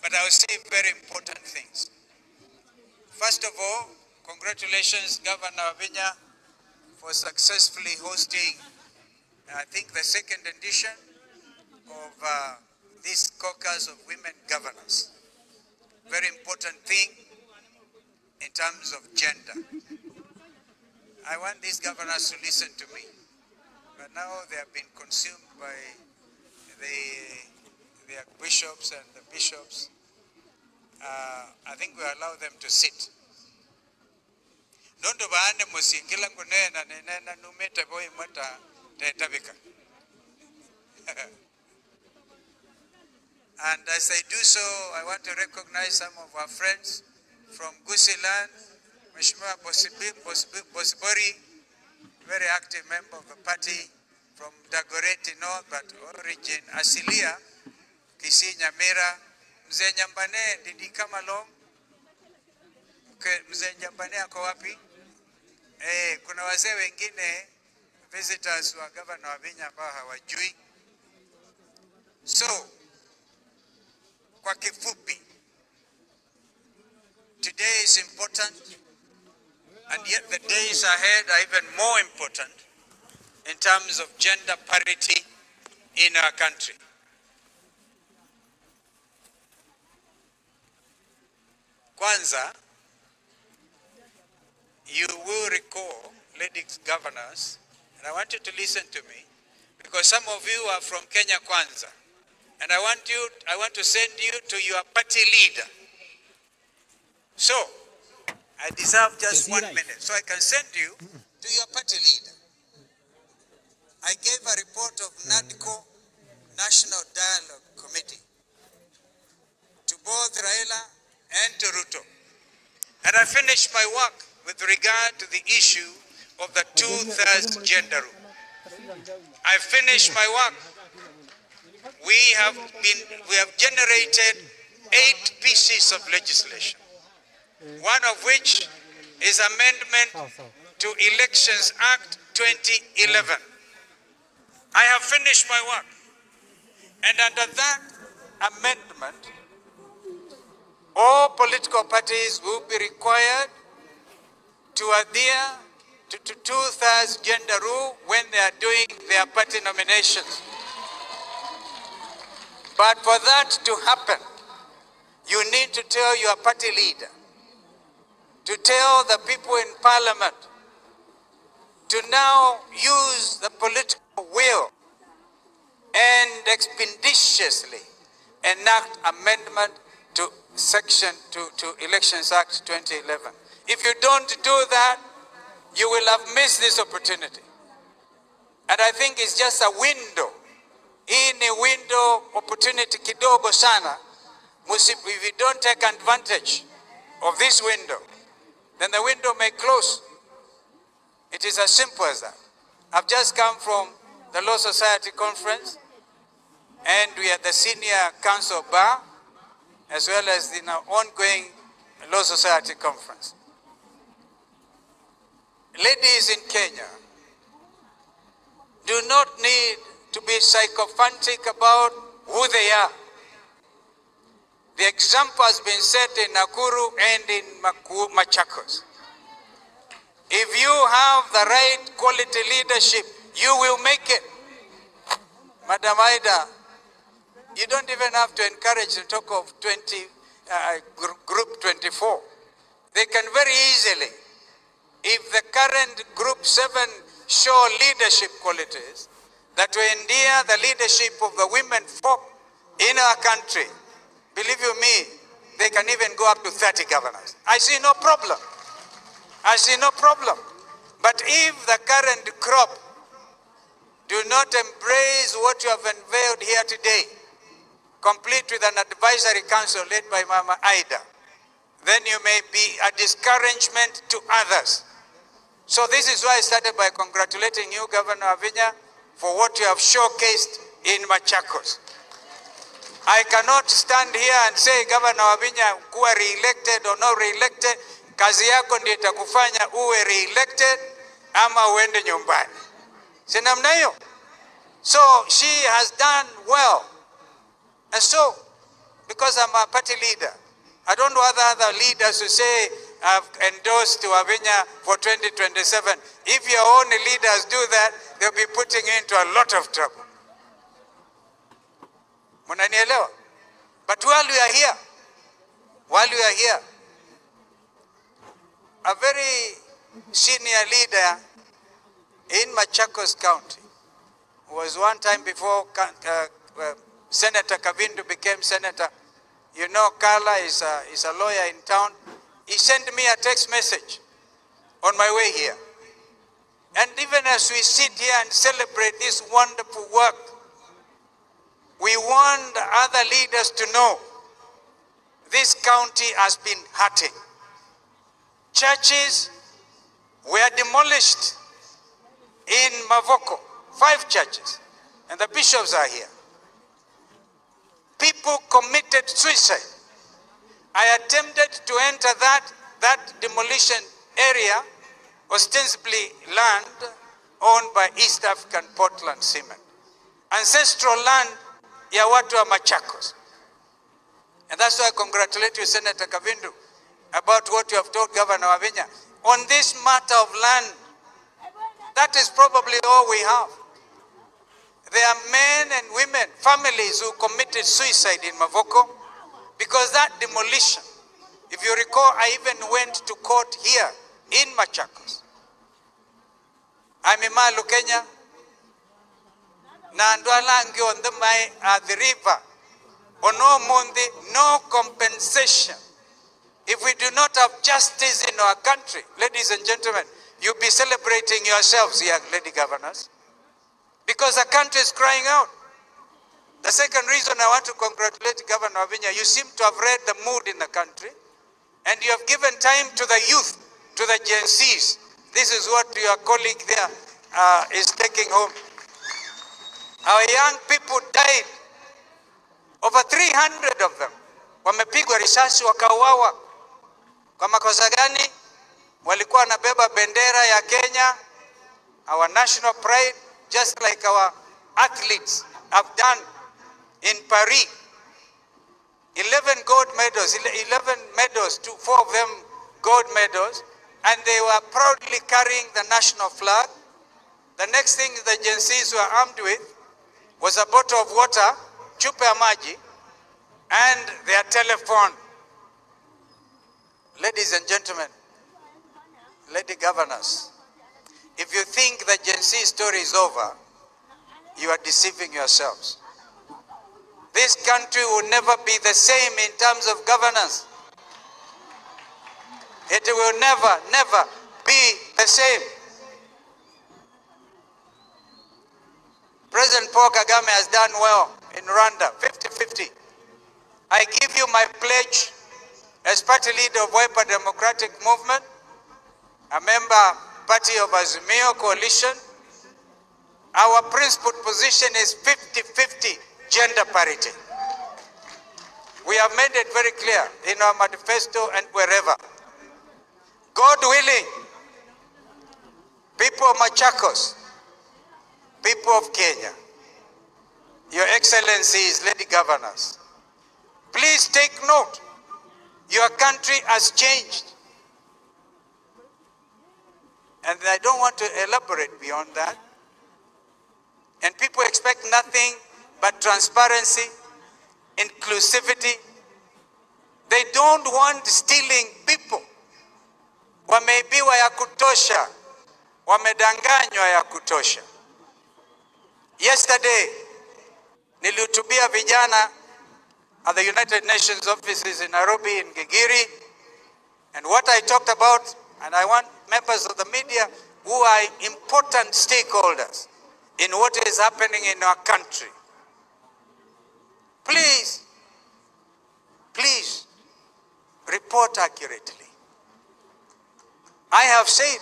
but I'll say very important things. First of all, congratulations, Governor Vinya, for successfully hosting, I think, the second edition of this caucus of women governors. Very important thing in terms of gender. I want these governors to listen to me, but now they have been consumed by their bishops and the bishops. I think we allow them to sit. Don't baane musikila kunena nena numete boy mata tetabika. And as I do so, I want to recognize some of our friends from Gusiland, Mheshimiwa Bosibori, very active member of the party, from Dagoretti North, but origin Asilia, Kisii Nyamira, Mzee Nyambane, did he come along? Okay, Mzee Nyambane ako wapi? Kuna wazee wengine, visitors wa Governor wa Vinya ambao hawajui. So, kwa kifupi, today is important, and yet the days ahead are even more important in terms of gender parity in our country. Kwanza, you will recall, ladies governors, and I want you to listen to me, because some of you are from Kenya Kwanza, and I want to send you to your party leader. So, I deserve just 1 minute, so I can send you to your party leader. I gave a report of NADCO, National Dialogue Committee, to both Raila and to Ruto. And I finished my work with regard to the issue of the 2/3 gender rule. I finished my work. We have generated 8 pieces of legislation, one of which is amendment to Elections Act 2011. I have finished my work, and under that amendment, all political parties will be required to adhere to 2/3 gender rule when they are doing their party nominations. But for that to happen, you need to tell your party leader, to tell the people in parliament, to now use the political will and expeditiously enact amendment to to Elections Act 2011. If you don't do that, you will have missed this opportunity. And I think it's just a window. In a window opportunity kidogo sana. If you don't take advantage of this window, then the window may close. It is as simple as that. I've just come from the Law Society Conference, and we are the Senior Council Bar, as well as the now ongoing Law Society Conference. Ladies in Kenya do not need to be sycophantic about who they are. The example has been set in Nakuru and in Machakos. If you have the right quality leadership, you will make it. Madam Aida, you don't even have to encourage the talk of Group 24. They can very easily, if the current Group 7 show leadership qualities, that will endear the leadership of the women folk in our country, believe you me, they can even go up to 30 governors. I see no problem. I see no problem. But if the current crop do not embrace what you have unveiled here today, complete with an advisory council led by Mama Aida, then you may be a discouragement to others. So this is why I started by congratulating you, Governor Vinya, for what you have showcased in Machakos. I cannot stand here and say, Governor Vinya, kuwa re-elected or not re-elected, kazi yako ndiyo itakufanya uwe re-elected ama uende nyumbani. Si namna hiyo? So she has done well. And so because I'm a party leader. I don't want other leaders to say I've endorsed Wavinya for 2027. If your own leaders do that, they'll be putting you into a lot of trouble. Munanielewa? But while we are here, a very senior leader in Machakos County, who was one time before Senator Kavindu became senator. You know, Carla is a lawyer in town. He sent me a text message on my way here. And even as we sit here and celebrate this wonderful work, we want other leaders to know this county has been hurting. Churches were demolished in Mavoko, 5 churches, and the bishops are here. People committed suicide. I attempted to enter that demolition area, ostensibly land owned by East African Portland Cement, ancestral land ya watu wa Machakos. And that's why I congratulate you, Senator Kavindu, about what you have told Governor Wavinya. On this matter of land, that is probably all we have. There are men and women, families who committed suicide in Mavoko because that demolition, if you recall, I even went to court here in Machakos. I'm in Malu, Kenya. Nandwalangi on the river. Ono mundi, no compensation. If we do not have justice in our country, ladies and gentlemen, you'll be celebrating yourselves here, lady governors, because the country is crying out. The second reason I want to congratulate Governor Wavinya, you seem to have read the mood in the country, and you have given time to the youth, to the Genz. This is what your colleague there is taking home. Our young people died, over 300 of them. Wamepigwa risasi wakauawa. Kwa makosa gani? Walikuwa wanabeba bendera ya Kenya, our national pride, just like our athletes have done in Paris. 11 gold medals, 11 medals, 4 of them gold medals, and they were proudly carrying the national flag. The next thing the Genz were armed with was a bottle of water, chupa ya maji, and their telephone. Ladies and gentlemen, lady governors, if you think the Genz story is over, you are deceiving yourselves. This country will never be the same in terms of governance. It will never be the same. President Paul Kagame has done well in Rwanda, 50-50. I give you my pledge as party leader of Wiper Democratic Movement, a member party of Azimio Coalition. Our principal position is 50-50 gender parity. We have made it very clear in our manifesto and wherever. God willing, people of Machakos, people of Kenya, Your Excellencies, lady governors, please take note. Your country has changed. And I don't want to elaborate beyond that. And people expect nothing but transparency, inclusivity. They don't want stealing people. Wameibiwa ya kutosha. Wamedanganywa ya kutosha. Yesterday, nilihutubia vijana at the United Nations offices in Nairobi, in Gigiri. And what I talked about, and I want members of the media who are important stakeholders in what is happening in our country. Please report accurately. I have said,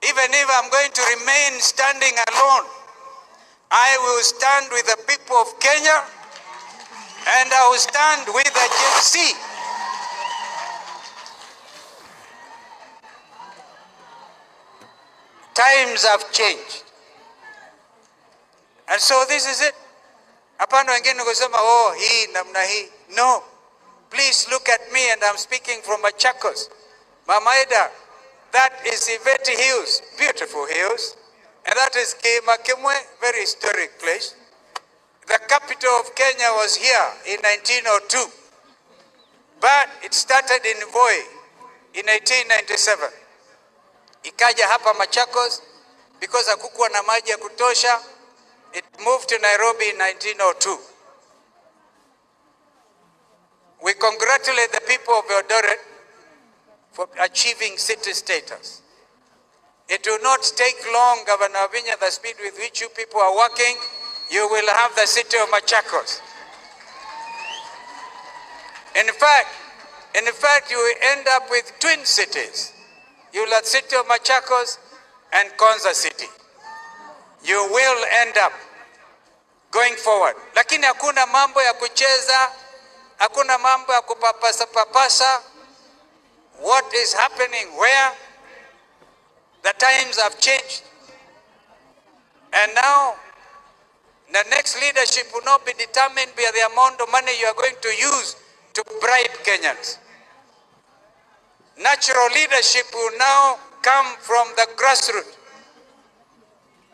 even if I'm going to remain standing alone, I will stand with the people of Kenya, and I will stand with the Genz. Times have changed. And so this is it. Hapana wengine kusema oh hii namna hii. No. Please look at me and I'm speaking from Machakos. Mama Ida, that is Iveti Hills, beautiful hills. And that is Kimakimwe, very historic place. The capital of Kenya was here in 1902. But it started in Voi in 1897. Ikaja hapa Machakos because hakukuwa na maji ya kutosha. It moved to Nairobi in 1902. We congratulate the people of Eldoret for achieving city status. It will not take long, Governor Wavinya, the speed with which you people are working, you will have the city of Machakos. In fact, you will end up with twin cities. You will have the city of Machakos and Konza City. You will end up going forward. Lakini hakuna mambo ya kucheza, hakuna mambo ya kupapasa. What is happening where? The times have changed. And now, the next leadership will not be determined by the amount of money you are going to use to bribe Kenyans. Natural leadership will now come from the grassroots.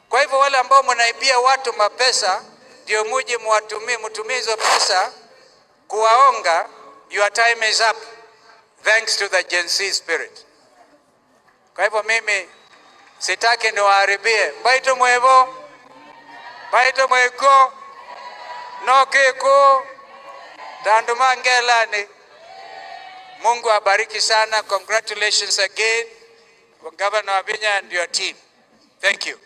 Kwa hivyo wale ambao mnaibia watu mapesa, ndio muje mtumie hizo pesa kuwaonga, your time is up. Thanks to the Genz spirit. Kwa hivyo mimi sitaki niwaharibie. Baito mwevo, baito mweko, no keko, tanduma ngelani. Mungu abariki sana. Congratulations again, Governor Wavinya and your team. Thank you.